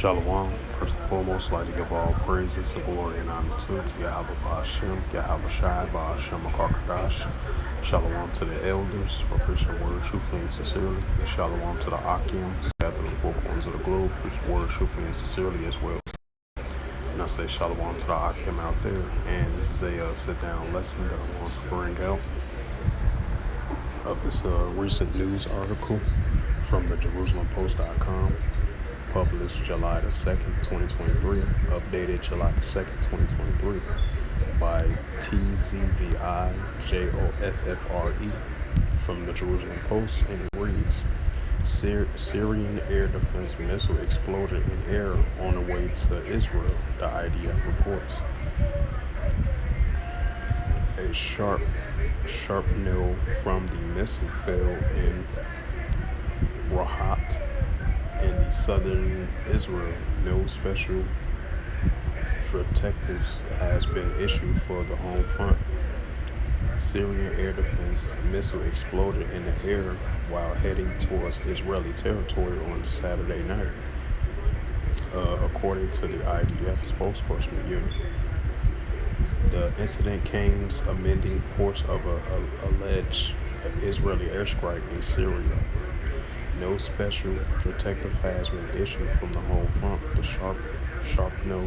Shalom. First and foremost, I'd like to give all praises and glory and honor to Yahweh Ba'Shem, Yahweh Shai, Ba'Shem Akarkadash. Shalom to the elders for preaching the word truthfully and sincerely. And shalom to the Akim, scattered the four corners of the globe, preaching the word truthfully and sincerely as well. And I say shalom to the Akim out there. And this is a sit-down lesson that I want to bring out of this recent news article from the JerusalemPost.com. Published July the 2nd, 2023, updated July the 2nd, 2023, by TZVIJOFFRE from the Jerusalem Post, and it reads, Syrian air defense missile exploded in air on the way to Israel, the IDF reports. A shrapnel from the missile fell in Rahat, in the southern Israel. No special protectives has been issued for the home front. Syrian air defense missile exploded in the air while heading towards Israeli territory on Saturday night, according to the IDF spokesperson unit. The incident came amid reports of an alleged Israeli airstrike in Syria. No special protective has been issued from the home front. The shrapnel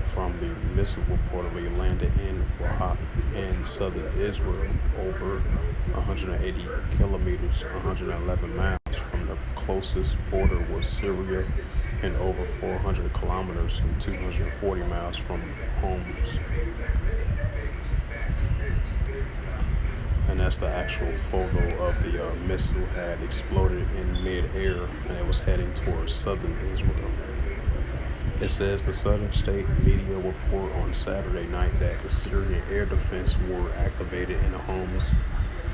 from the missile reportedly landed in Rahat in southern Israel, over 180 kilometers, 111 miles from the closest border with Syria, and over 400 kilometers and 240 miles from Homs. And that's the actual photo of the missile had exploded in mid-air, and it was heading towards southern Israel. It says the southern state media report on Saturday night that the Syrian air defense were activated in the Homs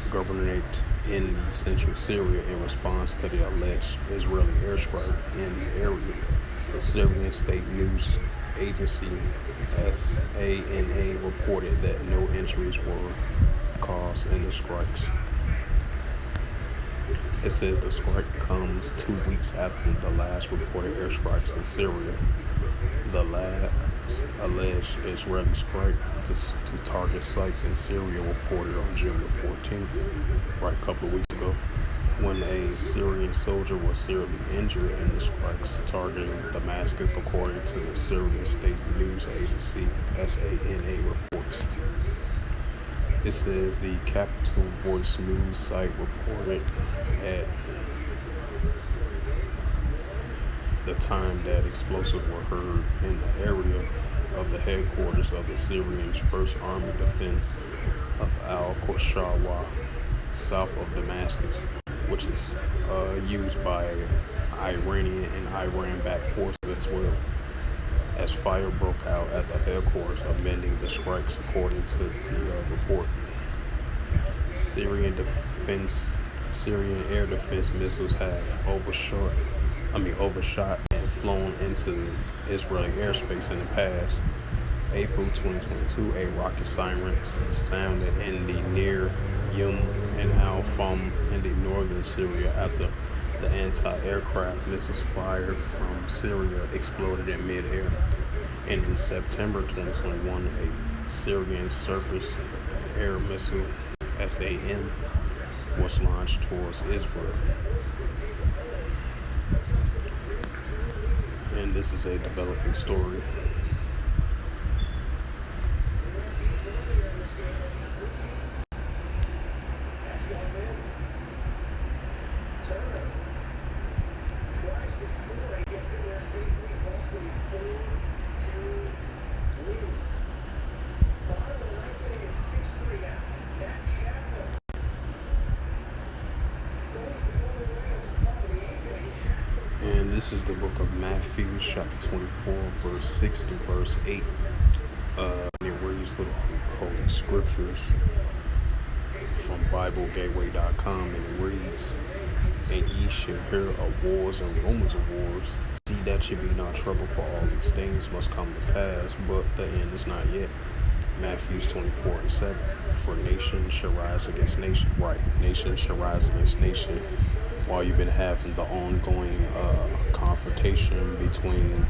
governorate in the central Syria in response to the alleged Israeli airstrike in the area. The Syrian state news agency SANA reported that no injuries were caused in the strikes. It says the strike comes 2 weeks after the last reported airstrikes in Syria. The last alleged Israeli strike to target sites in Syria reported on June the 14th, right a couple of weeks ago, when a Syrian soldier was severely injured in the strikes targeting Damascus, according to the Syrian state news agency SANA reports. It says the Capital Voice news site reported at the time that explosives were heard in the area of the headquarters of the Syrian First Army Defense of Al-Qushawa, south of Damascus, which is used by Iranian and Iran-backed forces as well, as fire broke out at the headquarters, amending the strikes, according to the report. Syrian air defense missiles have overshot and flown into Israeli airspace in the past. April 2022, a rocket siren sounded in the near and Al-Fam in the northern Syria after the anti-aircraft missiles fired from Syria exploded in mid-air. And in September 2021, a Syrian surface air missile, SAM, was launched towards Israel. And this is a developing story. And this is the book of Matthew, chapter 24, verse 6 to verse 8. And it reads the Holy Scriptures from BibleGateway.com, and it reads, And ye shall hear of wars and rumors of wars. See that ye be not troubled, for all these things must come to pass, but the end is not yet. Matthews 24:7. For nation shall rise against nation. Right. Nation shall rise against nation. While you've been having the ongoing confrontation between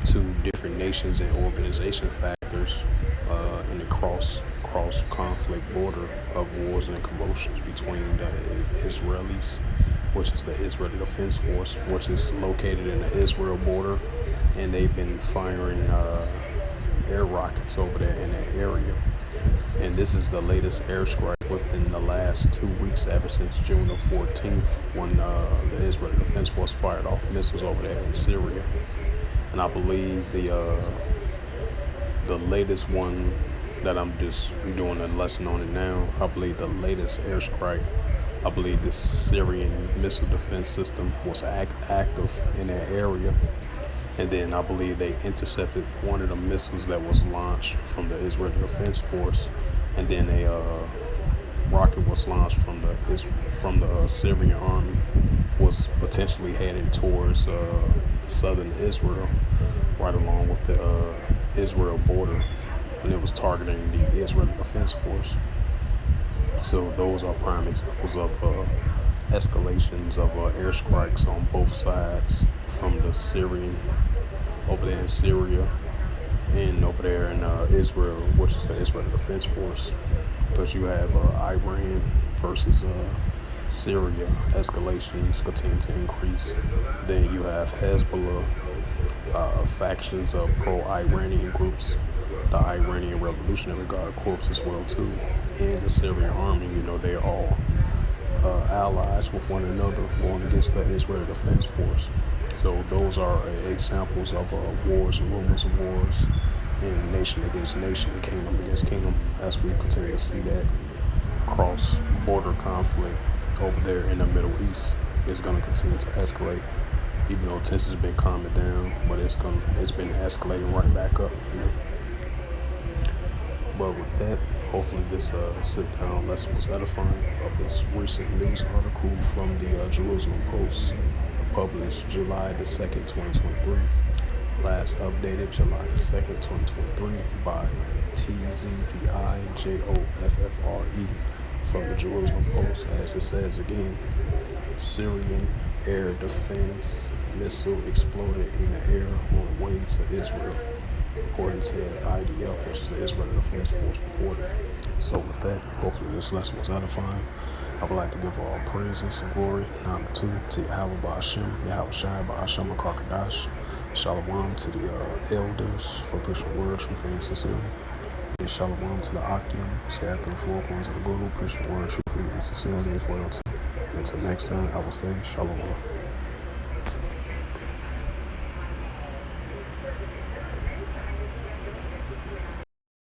two different nations and organization factors in the cross conflict border of wars and commotions between the Israelis, which is the Israeli Defense Force, which is located in the Israel border, and they've been firing air rockets over there in that area. And this is the latest airstrike within the last 2 weeks, ever since June the 14th, when the Israeli Defense Force fired off missiles over there in Syria. And I believe the latest one that I'm just doing a lesson on it now, I believe the latest airstrike, I believe the Syrian missile defense system was active in that area. And then I believe they intercepted one of the missiles that was launched from the Israeli Defense Force. And then a rocket was launched from the Syrian army, was potentially heading towards southern Israel, right along with the Israel border, and it was targeting the Israeli Defense Force. So those are prime examples of escalations of airstrikes on both sides, from the Syrian over there in Syria and over there in Israel, which is the Israeli Defense Force. Because you have Iran versus Syria, escalations continue to increase. Then you have Hezbollah, factions of pro-Iranian groups, the Iranian Revolutionary Guard Corps as well too, and the Syrian army. They're all allies with one another going against the Israeli Defense Force. So those are examples of wars and rumors of wars, and nation against nation, and kingdom against kingdom, as we continue to see that cross-border conflict over there in the Middle East is going to continue to escalate. Even though tensions have been calming down, but it's been escalating right back up. But with that, hopefully this sit-down lesson was edifying of this recent news article from the Jerusalem Post, published July the 2nd, 2023. Last updated July the 2nd, 2023 by TZVIJOFFRE from the Jerusalem Post. As it says again, Syrian air defense missile exploded in the air on way to Israel, according to the IDF, which is the Israeli Defense Force, reported. So with that, hopefully this lesson was edifying. I would like to give all praises and glory and honor to Yahweh Ba'Hashem, Yahweh Shai Ba'Hashem Akarkadash. Shalom to the elders for pushing word, truth, and sincerity. And shalom to the Akim, scattered through the four corners of the globe, pushing word, truth, and sincerity as well too. And until next time, I will say shalom.